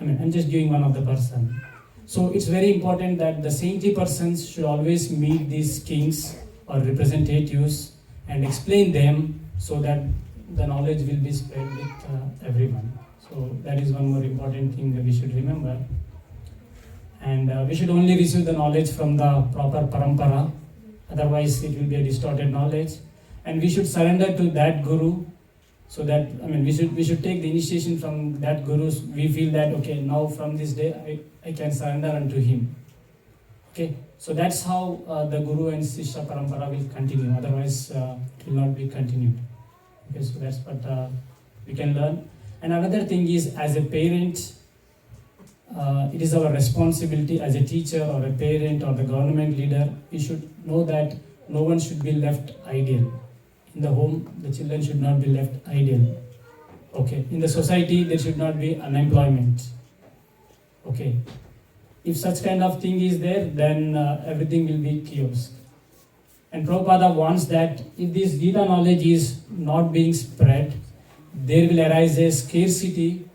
I'm just giving one of the person. So it's very important that the saintly persons should always meet these kings or representatives and explain them so that the knowledge will be spread with everyone. So that is one more important thing that we should remember. And we should only receive the knowledge from the proper parampara, otherwise it will be a distorted knowledge. And we should surrender to that guru. So that, we should take the initiation from that guru. We feel that, okay, now from this day, I can surrender unto him. Okay, so that's how the guru and Sishya parampara will continue. Otherwise, it will not be continued. Okay, so that's what we can learn. And another thing is, as a parent, it is our responsibility as a teacher or a parent or the government leader, we should know that no one should be left idle. In the home, the children should not be left idle. Okay. In the society, there should not be unemployment. Okay. If such kind of thing is there, then everything will be chaos. And Prabhupada wants that if this Gita knowledge is not being spread, there will arise a scarcity,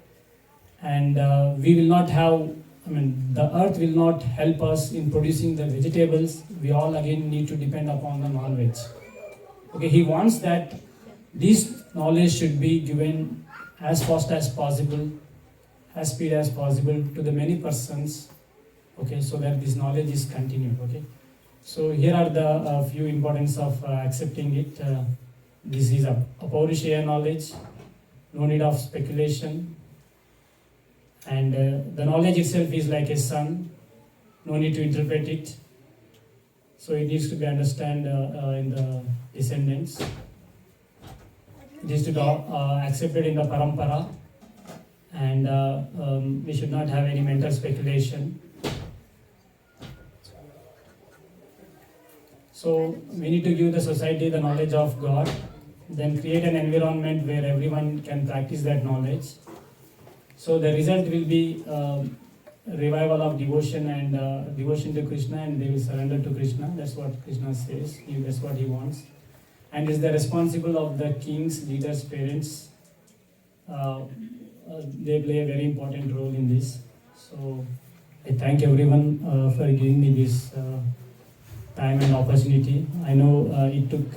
and we will not have, the earth will not help us in producing the vegetables. We all again need to depend upon the non-veg. Okay, he wants that this knowledge should be given as fast as possible, as speed as possible to the many persons, okay, so that this knowledge is continued, okay. So here are the few importance of accepting it. This is a Paurishaya knowledge, no need of speculation, and the knowledge itself is like a sun, no need to interpret it. So it needs to be understood in the descendants. It is to be accepted in the parampara, and we should not have any mental speculation. So we need to give the society the knowledge of God, then create an environment where everyone can practice that knowledge. So the result will be revival of devotion and devotion to Krishna, and they will surrender to Krishna. That's what Krishna says. That's what he wants. And is the responsible of the kings, leaders, parents. They play a very important role in this. So I thank everyone for giving me this time and opportunity. I know it took,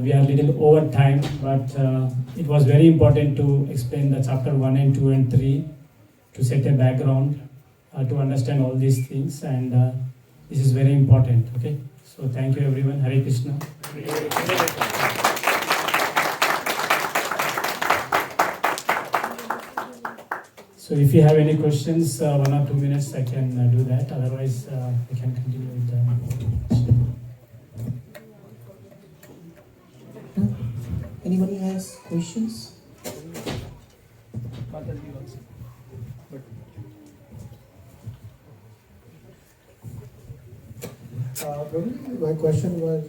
we are a little over time, but it was very important to explain the chapter 1 and 2 and 3 to set a background, to understand all these things, and this is very important, okay? So thank you everyone. Hare Krishna. So if you have any questions, 1 or 2 minutes I can do that, otherwise we can continue with the... Anybody has questions? Mataji also. Prabhu, my question was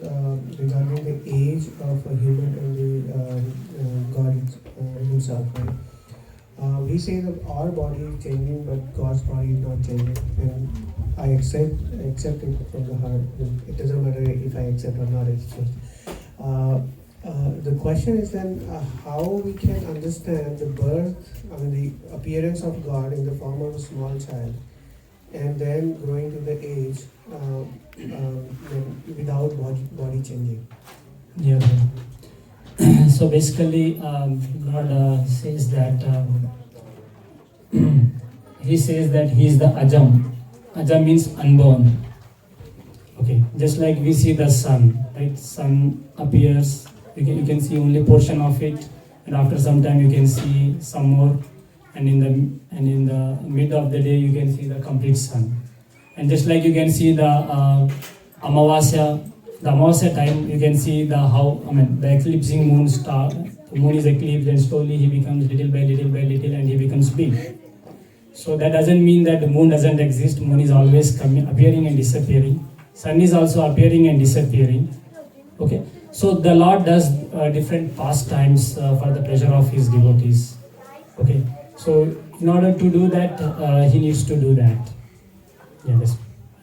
regarding the age of a human and the God himself, right? We say that our body is changing, but God's body is not changing, and I accept it from the heart. It doesn't matter if I accept or not. It's just the question is then how we can understand the birth, the appearance of God in the form of a small child, and then growing to the age without body changing. Yeah. So basically, God says that He says that He is the Ajam. Ajam means unborn. Okay, just like we see the sun, right? Sun appears. You can see only portion of it, and after some time you can see some more, and in the mid of the day you can see the complete sun. And just like you can see the Amavasya time, you can see the eclipsing moon star. The moon is eclipsed, and slowly he becomes little by little, and he becomes big. So that doesn't mean that the moon doesn't exist. Moon is always appearing and disappearing. Sun is also appearing and disappearing. Okay. So the Lord does different pastimes for the pleasure of His devotees. Okay. So in order to do that, He needs to do that. Yeah, that's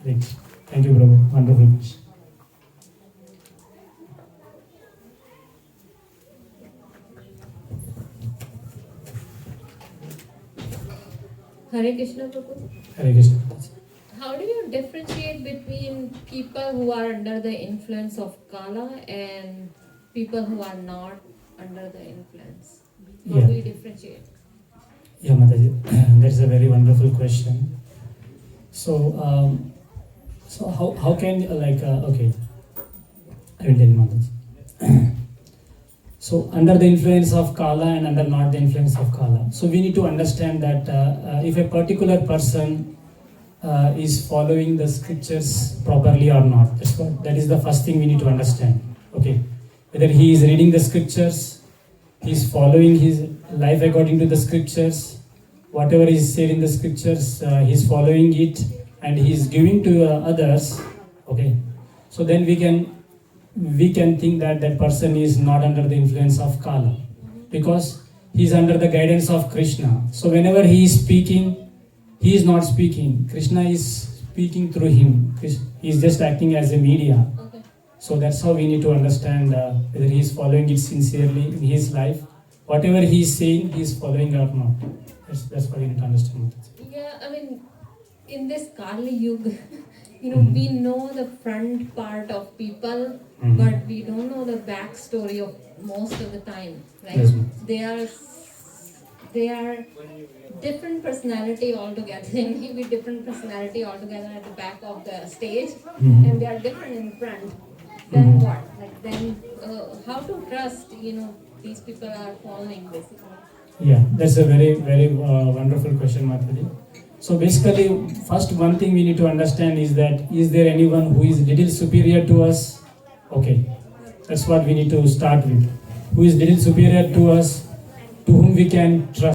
right. Thank you, Prabhu. Wonderful. Hare Krishna, Prabhu. Hare Krishna. How do you differentiate between people who are under the influence of Kala and people who are not under the influence? How do you differentiate? Yeah, Mataji, that's a very wonderful question. So, how can okay, I will tell you, Mataji. So under the influence of Kala and under not the influence of Kala. So we need to understand that if a particular person is following the scriptures properly or not. That is the first thing we need to understand. Okay, whether he is reading the scriptures, he is following his life according to the scriptures, whatever is said in the scriptures, he is following it and he is giving to others. Okay, so then we can think that that person is not under the influence of Kala, because he is under the guidance of Krishna. So whenever he is speaking, he is not speaking. Krishna is speaking through him. He is just acting as a media. Okay. So that's how we need to understand whether he is following it sincerely in his life. Whatever he is saying, he is following or not. That's what we need to understand. Yeah, I mean, in this Kali Yuga, Mhm. we know the front part of people, Mhm. but we don't know the backstory of most of the time. Right? Yes, ma'am. They are different personality altogether. They may be different personality altogether at the back of the stage, Mhm. and they are different in front. Then Mhm. what? Like then, how to trust? These people are following basically. Yeah, that's a very, very wonderful question, Mataji. So basically, first one thing we need to understand is that, is there anyone who is little superior to us? Okay, that's what we need to start with. Who is little superior to us, to whom we can trust.